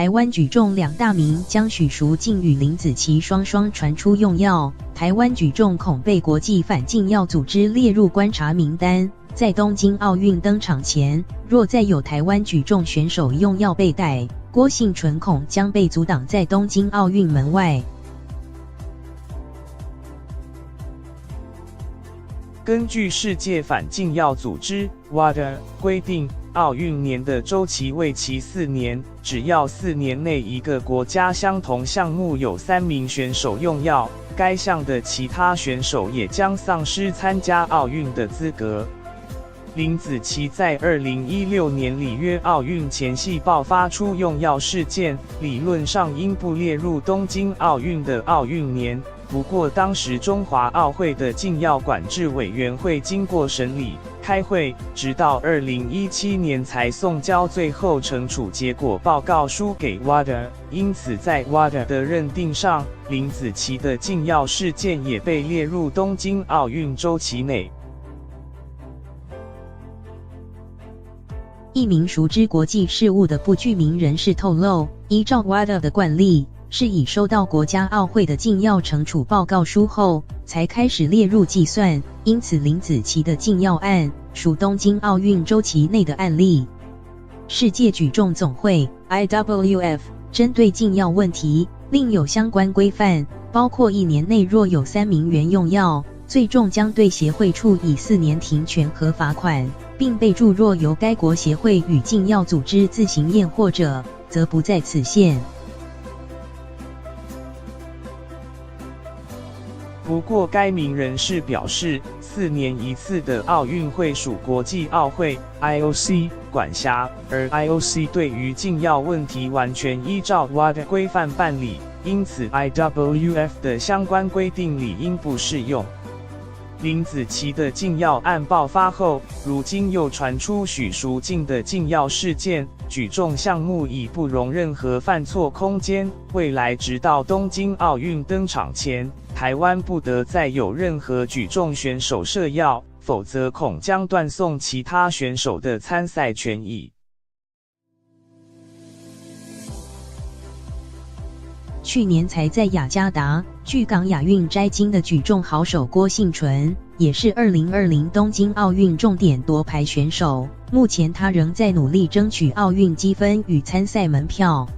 台湾举重两大名将许淑净与林子琪双双传出用药，台湾举重恐被国际反禁药组织列入观察名单。在东京奥运登场前，若再有台湾举重选手用药被逮，郭婞淳恐将被阻挡在东京奥运门外。根据世界反禁药组织 WADA 规定，奥运年的周期为期4年，只要4年内一个国家相同项目有3名选手用药，该项的其他选手也将丧失参加奥运的资格。林子琪在2016年里约奥运前夕爆发出用药事件，理论上应不列入东京奥运的奥运年。不过当时中华奥会的禁药管制委员会经过审理、开会，直到2017年才送交最后惩处结果报告书给 WADA。因此在 WADA 的认定上，林子琪的禁药事件也被列入东京奥运周期内。一名熟知国际事务的不具名人士透露，依照 WADA 的惯例，是以收到国家奥会的禁药惩处报告书后，才开始列入计算，因此林子琪的禁药案属东京奥运周期内的案例。世界举重总会 IWF 针对禁药问题另有相关规范，包括1年内若有3名原用药，最重将对协会处以4年停权和罚款，并备注若由该国协会与禁药组织自行验货者，则不在此限。不过该名人士表示，4年一次的奥运会属国际奥会 IOC 管辖，而 IOC 对于禁药问题完全依照 WADA 规范办理，因此 IWF 的相关规定理应不适用。林子琪的禁药案爆发后，如今又传出许淑净的禁药事件，举重项目已不容任何犯错空间。未来直到东京奥运登场前，台湾不得再有任何举重选手涉药，否则恐将断送其他选手的参赛权益。去年才在雅加达巨港亚运摘金的举重好手郭婞淳，也是2020东京奥运重点夺牌选手。目前他仍在努力争取奥运积分与参赛门票。